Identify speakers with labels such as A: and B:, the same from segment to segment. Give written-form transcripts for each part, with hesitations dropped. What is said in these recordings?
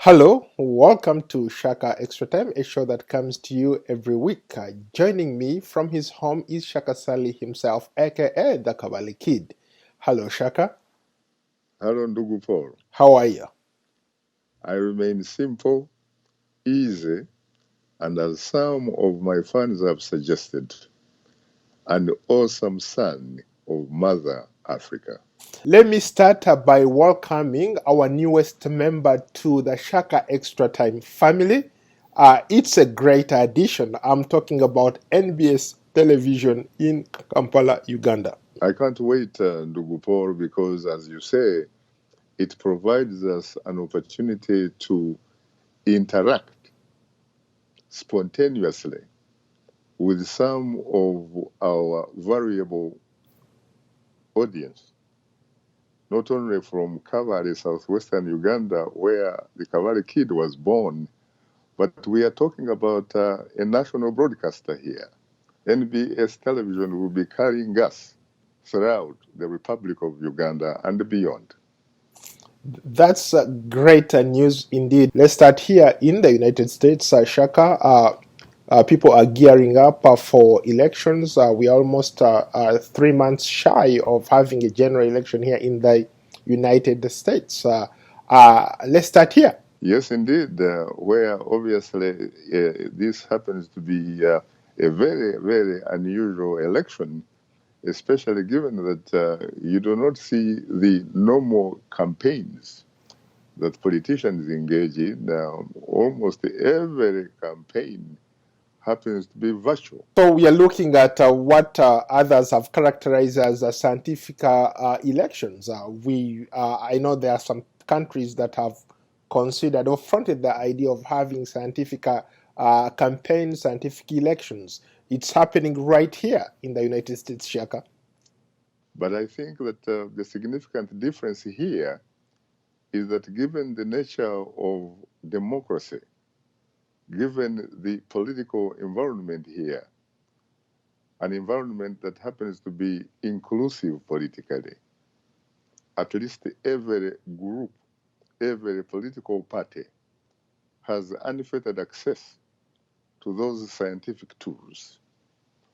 A: Hello, welcome to Shaka Extra Time, a show that comes to you every week. Joining me from his home is Shaka Ssali himself, aka the Kavali Kid. Hello, Shaka.
B: Hello, Ndugu Paul.
A: How are you?
B: I remain simple, easy, and as some of my fans have suggested, an awesome son of Mother Africa.
A: Let me start by welcoming our newest member to the Shaka Extra Time family. It's a great addition. I'm talking about NBS Television in Kampala, Uganda.
B: I can't wait, Ndugu Paul, because as you say, it provides us an opportunity to interact spontaneously with some of our variable audience, not only from Kavali, southwestern Uganda, where the Kavali Kid was born, but we are talking about a national broadcaster here. NBS television will be carrying us throughout the Republic of Uganda and beyond.
A: That's great news indeed. Let's start here in the United States. Shaka, people are gearing up for elections. We're almost 3 months shy of having a general election here in the United States. Let's start here.
B: Yes, indeed, where obviously this happens to be a very, very unusual election, especially given that you do not see the normal campaigns that politicians engage in. Almost every campaign happens to be virtual.
A: So we are looking at what others have characterized as scientific elections. I know there are some countries that have considered or fronted the idea of having scientific campaigns, scientific elections. It's happening right here in the United States, Shaka.
B: But I think that the significant difference here is that given the nature of democracy, given the political environment here, an environment that happens to be inclusive politically, at least every group, every political party has unfettered access to those scientific tools,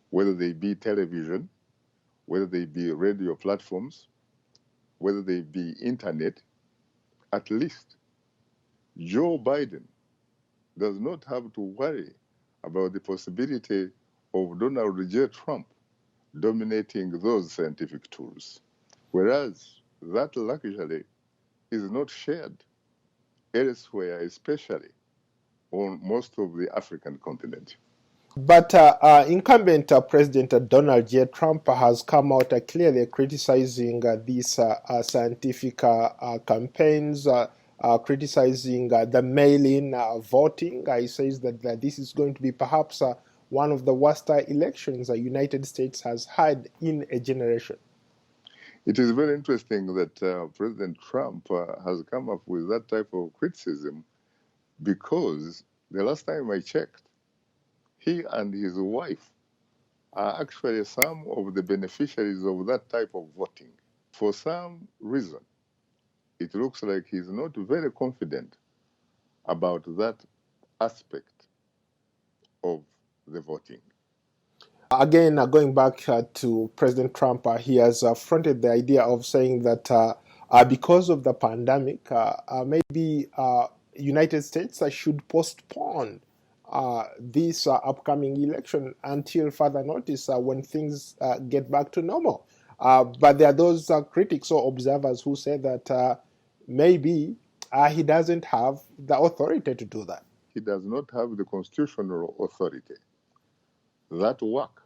B: whether they be television, whether they be radio platforms, whether they be internet. At least Joe Biden does not have to worry about the possibility of Donald J. Trump dominating those scientific tools. Whereas that luxury is not shared elsewhere, especially on most of the African continent.
A: But incumbent President Donald J. Trump has come out clearly criticizing these scientific campaigns, criticizing the mail-in voting. He says that this is going to be perhaps one of the worst elections the United States has had in a generation.
B: It is very interesting that President Trump has come up with that type of criticism because the last time I checked, he and his wife are actually some of the beneficiaries of that type of voting. For some reason, it looks like he's not very confident about that aspect of the voting.
A: Again, going back to President Trump, he has fronted the idea of saying that because of the pandemic, maybe United States should postpone this upcoming election until further notice when things get back to normal. But there are those critics or observers who say that maybe he doesn't have the authority to do that.
B: He does not have the constitutional authority. That work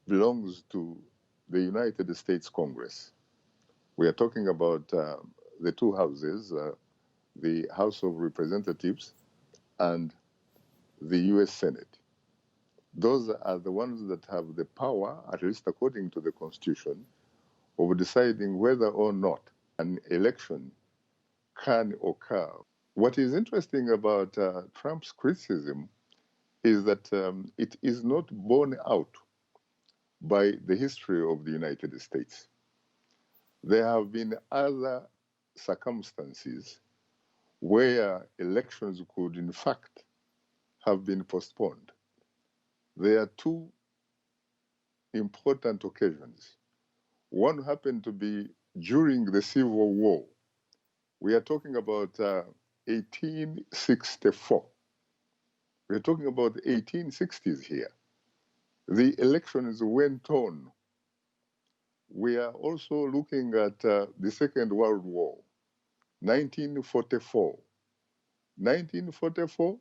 B: belongs to the United States Congress. We are talking about the two houses, the House of Representatives and the U.S. Senate. Those are the ones that have the power, at least according to the Constitution, of deciding whether or not an election can occur. What is interesting about Trump's criticism is that it is not borne out by the history of the United States. There have been other circumstances where elections could in fact have been postponed. There are two important occasions. One happened to be during the Civil War. We are talking about 1864. We're talking about the 1860s here. The elections went on. We are also looking at the Second World War, 1944. 1944,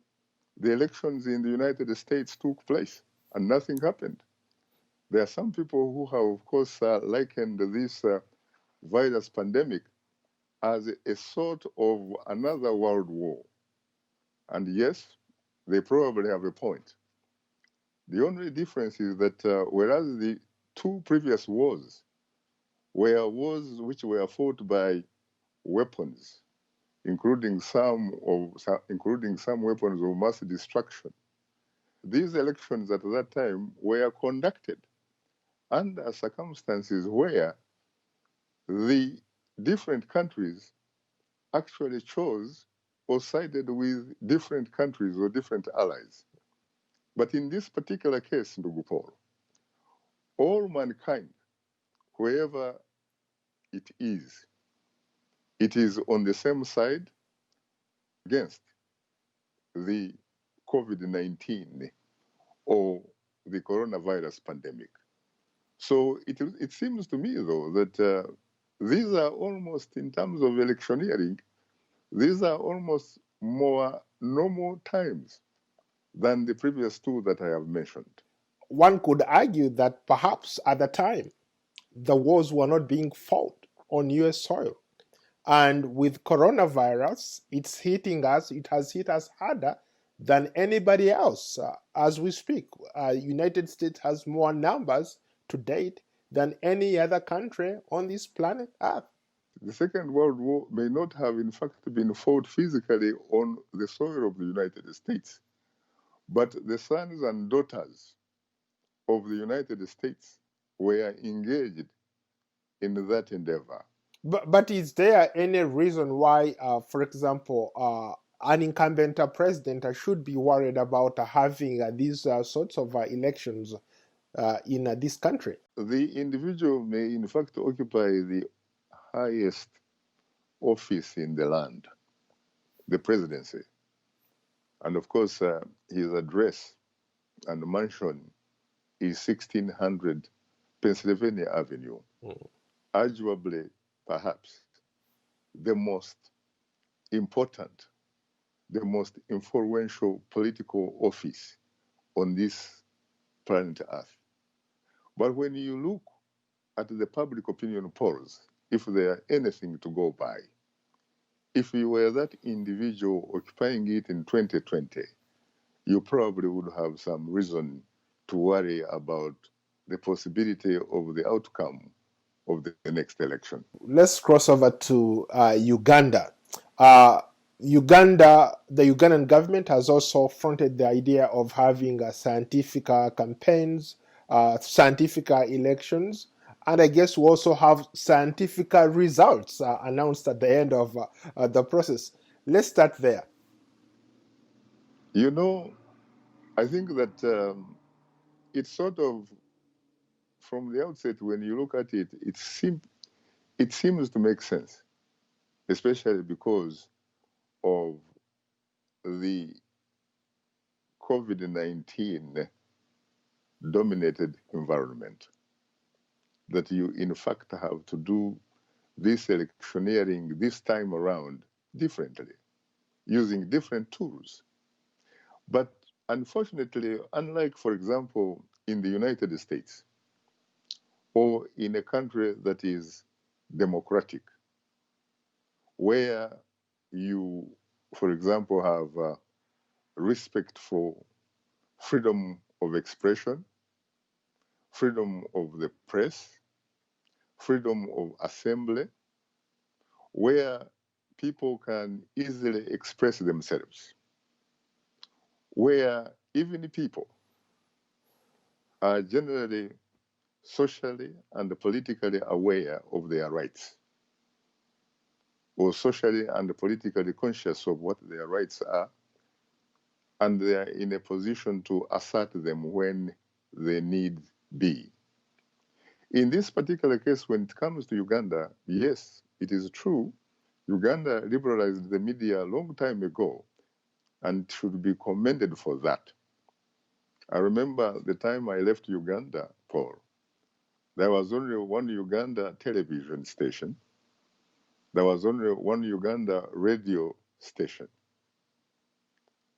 B: the elections in the United States took place and nothing happened. There are some people who have, of course, likened this virus pandemic as a sort of another world war. And yes, they probably have a point. The only difference is that whereas the two previous wars were wars which were fought by weapons, including some weapons of mass destruction, these elections at that time were conducted under circumstances where the different countries actually chose or sided with different countries or different allies. But in this particular case, Ndugu Paul, all mankind, wherever it is on the same side against the COVID-19 or the coronavirus pandemic. So it seems to me, though, that these are almost, in terms of electioneering, these are almost more normal times than the previous two that I have mentioned.
A: One could argue that perhaps at the time, the wars were not being fought on US soil. And with coronavirus, it's hitting us, it has hit us harder than anybody else. As we speak, United States has more numbers to date than any other country on this planet Earth.
B: The Second World War may not have, in fact, been fought physically on the soil of the United States, but the sons and daughters of the United States were engaged in that endeavor.
A: But is there any reason why, for example, an incumbent president should be worried about having these sorts of elections in this country?
B: The individual may, in fact, occupy the highest office in the land, the presidency. And of course, his address and mansion is 1600 Pennsylvania Avenue. Arguably, perhaps, the most important, the most influential political office on this planet Earth. But when you look at the public opinion polls, if they are anything to go by, if you were that individual occupying it in 2020, you probably would have some reason to worry about the possibility of the outcome of the next election.
A: Let's cross over to Uganda. Uh, Uganda, the Ugandan government has also fronted the idea of having scientific campaigns, scientific elections, and I guess we also have scientific results announced at the end of the process. Let's start there.
B: You know, I think that it's sort of, from the outset, when you look at it, it seems to make sense, especially because of the COVID-19 dominated environment, that you in fact have to do this electioneering this time around differently, using different tools. But unfortunately, unlike, for example, in the United States or in a country that is democratic, where you, for example, have respect for freedom of expression, freedom of the press, freedom of assembly, where people can easily express themselves, where even people are generally socially and politically aware of their rights. or socially and politically conscious of what their rights are, and they are in a position to assert them when they need be. In this particular case, when it comes to Uganda, yes, it is true, Uganda liberalized the media a long time ago and should be commended for that. I remember the time I left Uganda, Paul, there was only one Uganda television station. There was only one Uganda radio station.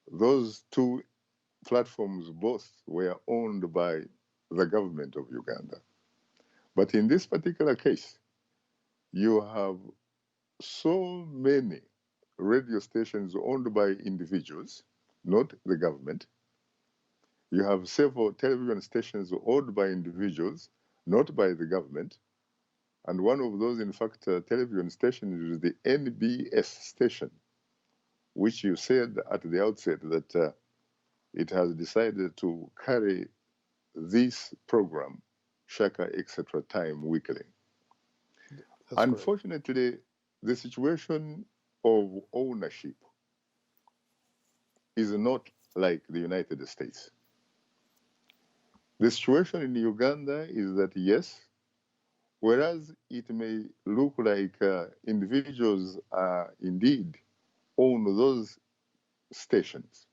B: Those two platforms both were owned by the government of Uganda. But in this particular case, you have so many radio stations owned by individuals, not the government. You have several television stations owned by individuals, not by the government. And one of those, in fact, television stations is the NBS station, which you said at the outset that it has decided to carry this program, Shaka Extra Time, weekly.
A: That's correct.
B: Unfortunately, the situation of ownership is not like the United States. The situation in Uganda is that, yes, whereas it may look like individuals indeed own those stations,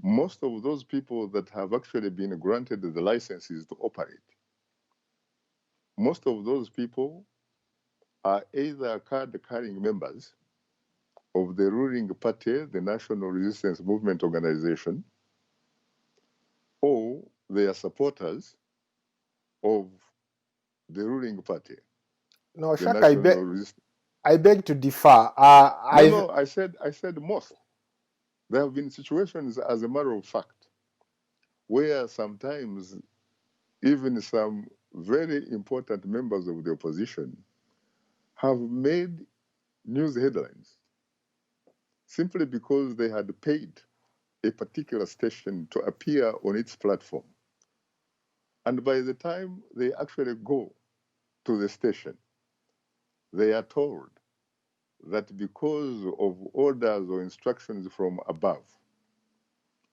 B: most of those people that have actually been granted the licenses to operate, most of those people are either card-carrying members of the ruling party, the National Resistance Movement Organization, or they are supporters of the ruling party,
A: No,
B: the
A: Shaka,
B: National Resistance.
A: I beg to differ.
B: No, I said most. There have been situations, as a matter of fact, where sometimes even some very important members of the opposition have made news headlines simply because they had paid a particular station to appear on its platform. And by the time they actually go to the station, they are told that because of orders or instructions from above,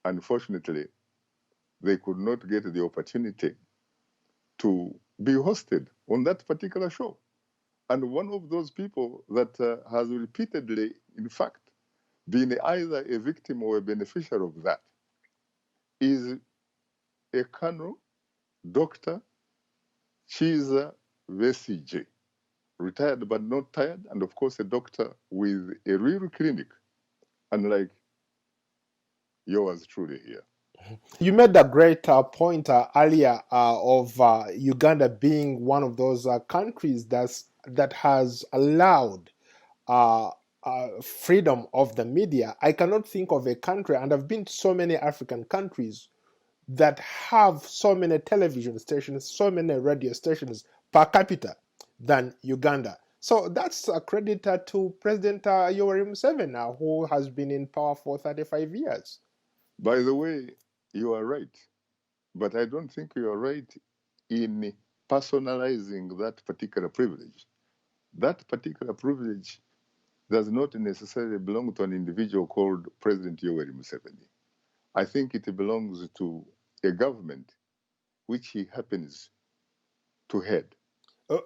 B: unfortunately, they could not get the opportunity to be hosted on that particular show. And one of those people that has repeatedly, in fact, been either a victim or a beneficiary of that is a Colonel, Dr. KiizaBesigye, retired but not tired, and of course a doctor with a real clinic, unlike yours truly here.
A: You made a great point earlier of Uganda being one of those countries that has allowed uh, freedom of the media. I cannot think of a country, and I've been to so many African countries that have so many television stations, so many radio stations per capita than Uganda. So that's a credit to President Yoweri Museveni, who has been in power for 35 years.
B: By the way, you are right, but I don't think you are right in personalizing that particular privilege. That particular privilege does not necessarily belong to an individual called President Yoweri Museveni. I think it belongs to a government which he happens to head.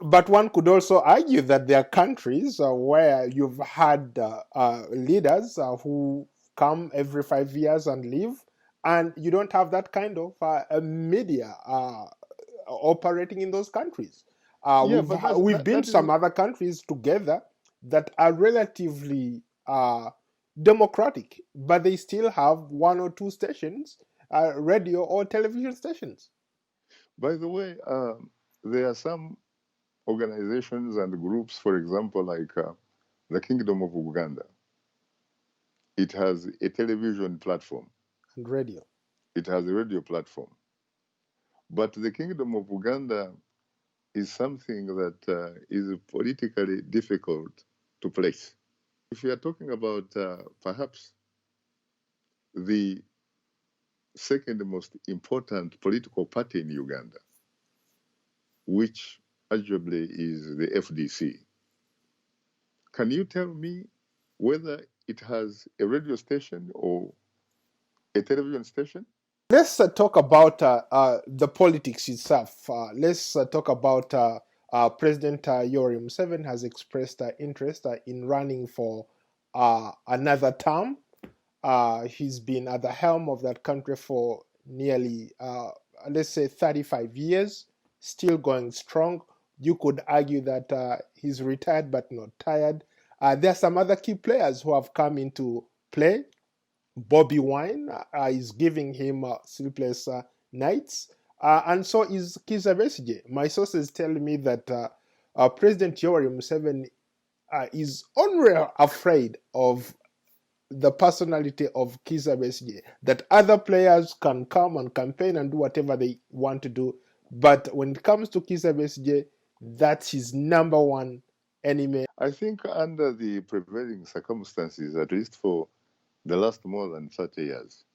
A: But one could also argue that there are countries where you've had leaders who come every 5 years and leave, and you don't have that kind of media operating in those countries.
B: Yeah, but
A: We've been
B: that
A: to
B: is
A: some other countries together that are relatively democratic, but they still have one or two stations, radio or television stations.
B: by the way, there are some organizations and groups, for example, like the Kingdom of Uganda. It has a television platform.
A: And radio.
B: It has a radio platform. But the Kingdom of Uganda is something that is politically difficult to place. If you are talking about perhaps the second most important political party in Uganda, which arguably is the FDC, Can you tell me whether it has a radio station or a television station?
A: Let's talk about the politics itself. Let's talk about President Yoweri Museveni has expressed interest in running for another term. He's been at the helm of that country for nearly, let's say, 35 years, still going strong. You could argue that he's retired but not tired. There are some other key players who have come into play. Bobby Wine is giving him sleepless nights, and so is KiizaBesigye. My sources tell me that President Yoweri Museveni is only afraid of the personality of KiizaBesigye, that other players can come and campaign and do whatever they want to do, but when it comes to KiizaBesigye, that's his number one enemy.
B: I think under the prevailing circumstances, at least for the last more than 30 years,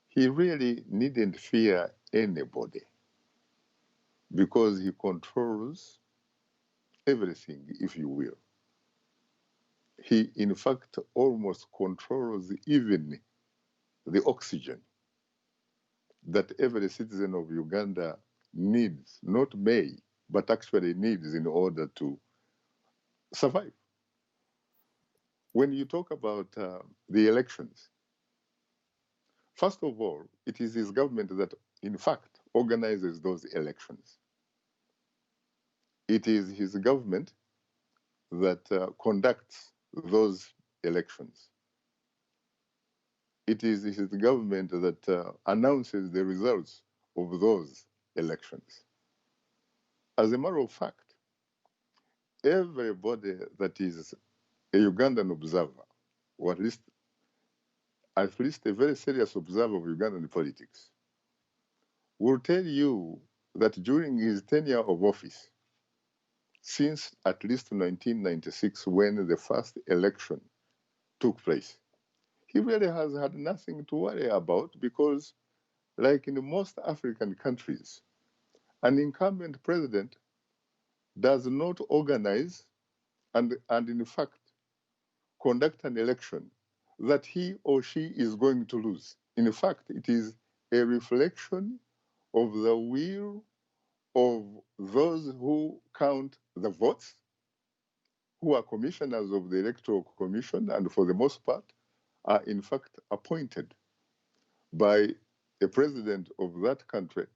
B: he really needn't fear anybody because he controls everything, if you will. He, in fact, almost controls even the oxygen that every citizen of Uganda needs, not may, but actually needs in order to survive. When you talk about the elections, first of all, it is his government that, in fact, organizes those elections. It is his government that conducts those elections. It is his government that announces the results of those elections. As a matter of fact, everybody that is a Ugandan observer, or at least a very serious observer of Ugandan politics, will tell you that during his tenure of office, since at least 1996, when the first election took place, he really has had nothing to worry about because, like in most African countries, an incumbent president does not organize and in fact, conduct an election that he or she is going to lose. In fact, it is a reflection of the will of those who count the votes, who are commissioners of the Electoral Commission, and for the most part, are in fact appointed by a president of that country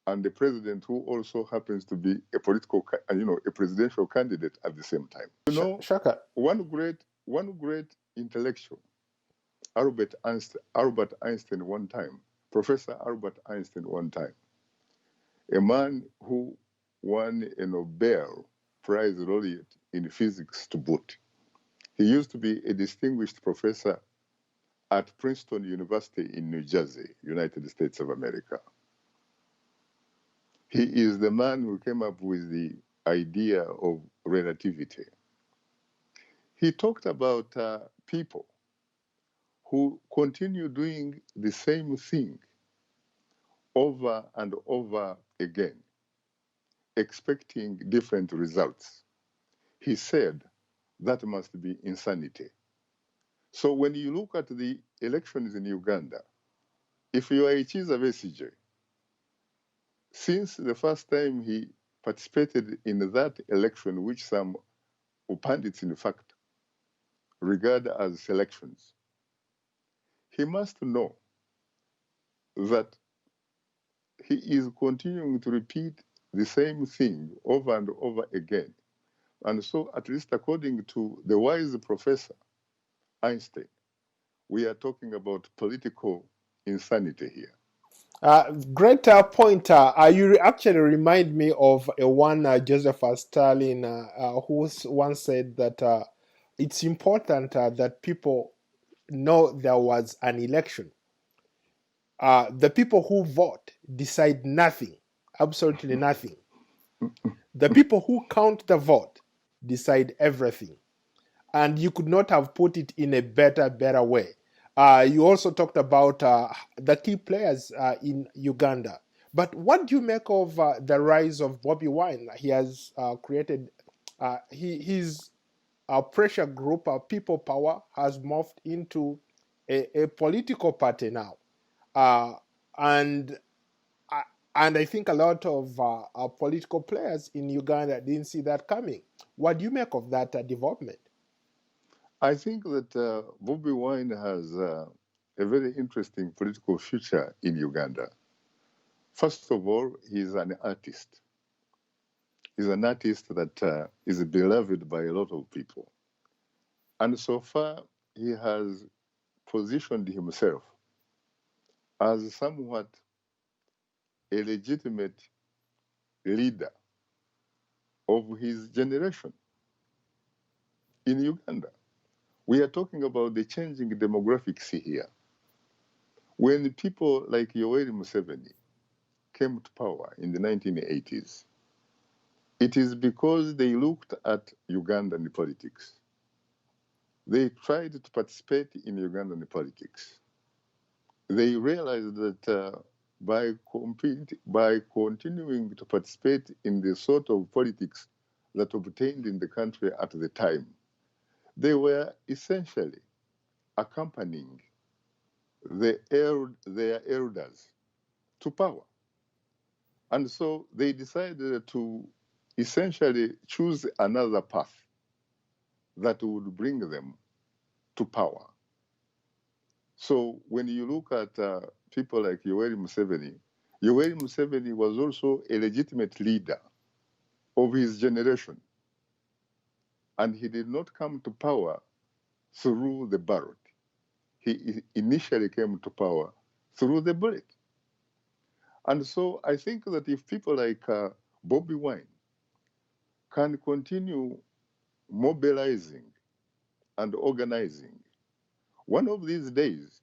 B: and the president who also happens to be a a presidential candidate at the same time.
A: Shaka,
B: one great intellectual, Albert Einstein one time, Professor Albert Einstein one time, a man who won a Nobel Prize laureate in physics to boot. He used to be a distinguished professor at Princeton University in New Jersey, United States of America. He is the man who came up with the idea of relativity. He talked about people who continue doing the same thing over and over again, expecting different results. He said that must be insanity. So when you look at the elections in Uganda, if you are a KiizaBesigye, since the first time he participated in that election, which some pundits in fact regard as selections, he must know that he is continuing to repeat the same thing over and over again. And so, at least according to the wise professor Einstein, we are talking about political insanity here.
A: Great point. You actually remind me of one Joseph Stalin who once said that it's important that people know there was an election. The people who vote decide nothing, absolutely nothing. The people who count the vote decide everything. And you could not have put it in a better way. You also talked about the key players in Uganda. But what do you make of the rise of Bobby Wine? He has created His pressure group, people power, has morphed into a political party now. Uh, and and I think a lot of our political players in Uganda didn't see that coming. What do you make of that development?
B: I think that Bobi Wine has a very interesting political future in Uganda. First of all, he's an artist. He's an artist that is beloved by a lot of people. And so far, he has positioned himself as somewhat a legitimate leader of his generation in Uganda. We are talking about the changing demographics here. When people like Yoweri Museveni came to power in the 1980s, it is because they looked at Ugandan politics. They tried to participate in Ugandan politics. They realized that by continuing to participate in the sort of politics that obtained in the country at the time, they were essentially accompanying their elders to power. And so they decided to essentially choose another path that would bring them to power. So when you look at people like Yoweri Museveni was also a legitimate leader of his generation. And he did not come to power through the ballot. He initially came to power through the bullet. And so I think that if people like Bobi Wine can continue mobilizing and organizing, one of these days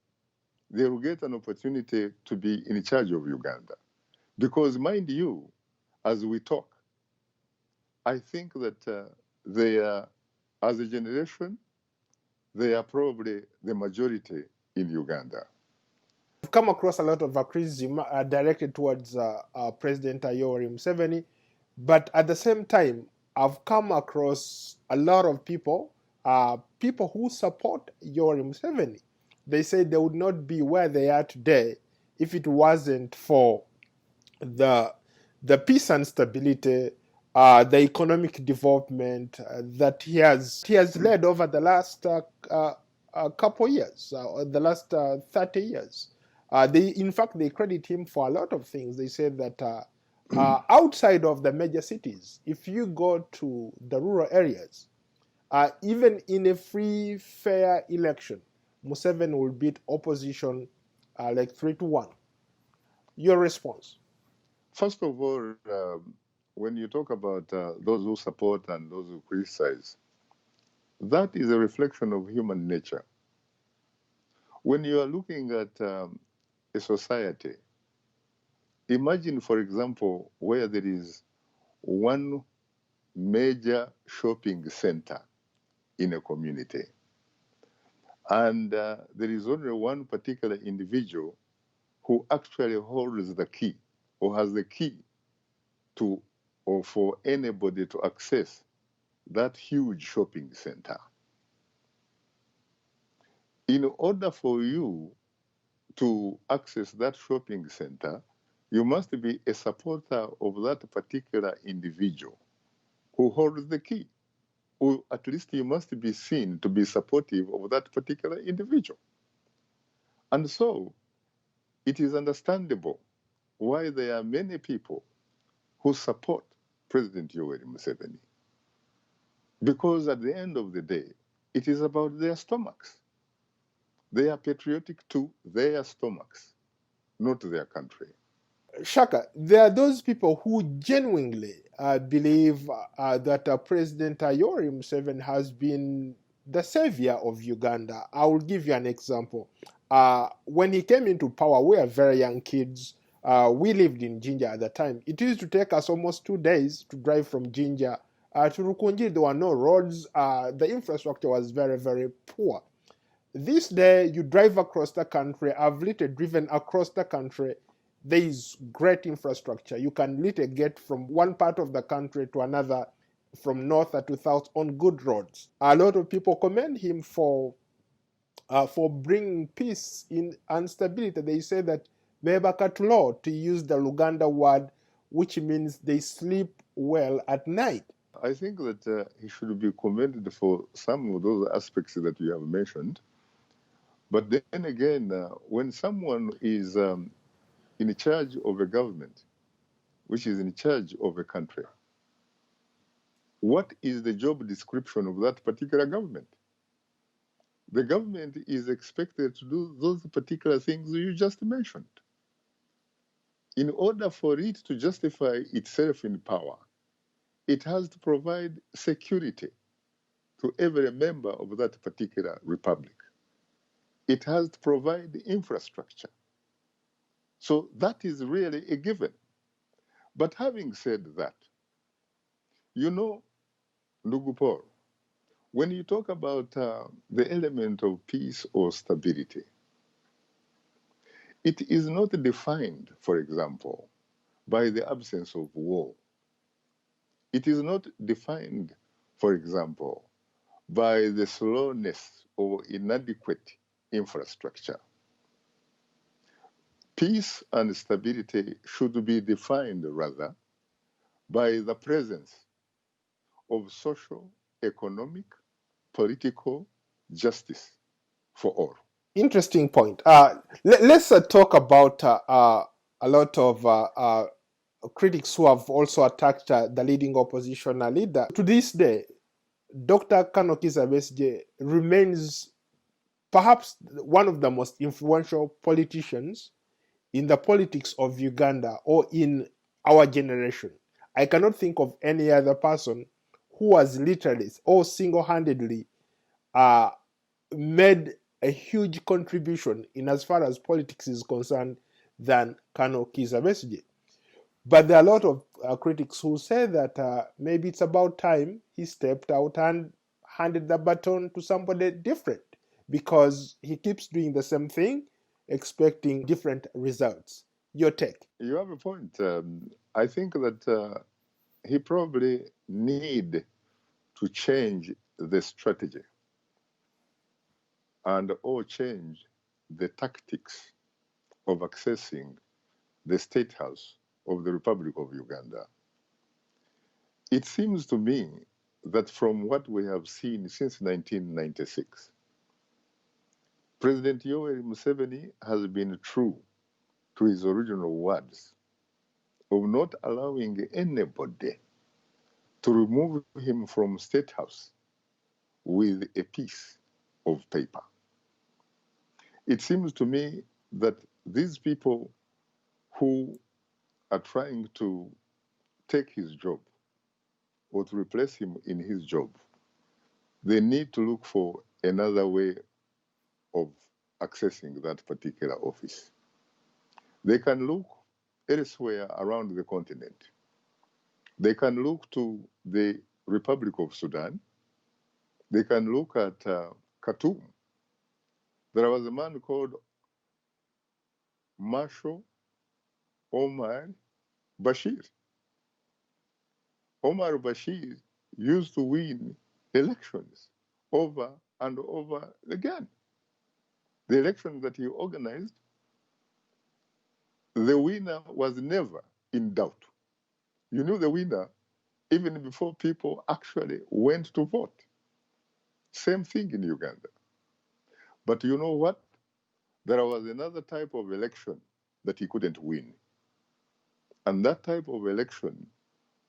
B: they will get an opportunity to be in charge of Uganda. Because mind you, as we talk, I think that they are, as a generation, they are probably the majority in Uganda.
A: I've come across a lot of criticism directed towards President Yoweri Museveni, but at the same time, I've come across a lot of people who support Yoweri Museveni. They say they would not be where they are today if it wasn't for the the peace and stability, the economic development that he has led over the last couple years, the last 30 years. In fact, they credit him for a lot of things. They say that outside of the major cities, if you go to the rural areas, even in a free, fair election, Museveni will beat opposition like 3-1. Your response?
B: First of all, when you talk about those who support and those who criticize, that is a reflection of human nature. When you are looking at a society, imagine, for example, where there is one major shopping center in a community, and there is only one particular individual who actually holds the key or has the key to or for anybody to access that huge shopping center. In order for you to access that shopping center, you must be a supporter of that particular individual who holds the key. Or at least you must be seen to be supportive of that particular individual. And so it is understandable why there are many people who support President Yoweri Museveni. Because at the end of the day, it is about their stomachs. They are patriotic to their stomachs, not their country.
A: Shaka, there are those people who genuinely believe that President Yoweri Museveni has been the savior of Uganda. I will give you an example. When he came into power, we were very young kids. We lived in Jinja at the time. It used to take us almost 2 days to drive from Jinja to Rukunji. There were no roads. The infrastructure was very, very poor. This day, you drive across the country. I've literally driven across the country. There is great infrastructure. You can literally get from one part of the country to another from north to south on good roads. A lot of people commend him for bringing peace in and stability. They say that Mebakatulo, to use the Luganda word, which means they sleep well at night.
B: I think that he should be commended for some of those aspects that you have mentioned. But then again, when someone is in charge of a government, which is in charge of a country, what is the job description of that particular government? The government is expected to do those particular things you just mentioned. In order for it to justify itself in power, it has to provide security to every member of that particular republic. It has to provide infrastructure. So that is really a given. But having said that, you know, Ndugu Paul, when you talk about the element of peace or stability, it is not defined, for example, by the absence of war. It is not defined, for example, by the slowness or inadequate infrastructure. Peace and stability should be defined, rather, by the presence of social, economic, political justice for all.
A: Interesting point. Let's talk about a lot of critics who have also attacked the leading opposition leader. To this day, Dr. KiizaBesigye remains perhaps one of the most influential politicians in the politics of Uganda or in our generation. I cannot think of any other person who has literally or single-handedly made a huge contribution in as far as politics is concerned than KiizaBesigye. But there are a lot of critics who say that maybe it's about time he stepped out and handed the baton to somebody different, because he keeps doing the same thing, expecting different results. Your take?
B: You have a point. I think that he probably need to change the strategy and or change the tactics of accessing the State House of the Republic of Uganda. It seems to me that from what we have seen since 1996, President Yoweri Museveni has been true to his original words of not allowing anybody to remove him from State House with a piece of paper. It seems to me that these people who are trying to take his job or to replace him in his job, they need to look for another way of accessing that particular office. They can look elsewhere around the continent. They can look to the Republic of Sudan. They can look at Khartoum. There was a man called Marshal Omar Bashir. Omar Bashir used to win elections over and over again. The election that he organized, the winner was never in doubt. You knew the winner even before people actually went to vote. Same thing in Uganda. But you know what? There was another type of election that he couldn't win. And that type of election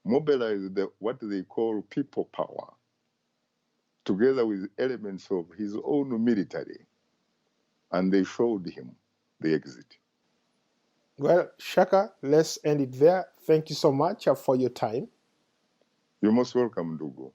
B: mobilized what they call people power, together with elements of his own military. And they showed him the exit.
A: Well, Shaka, let's end it there. Thank you so much for your time.
B: You're most welcome, Ndugu.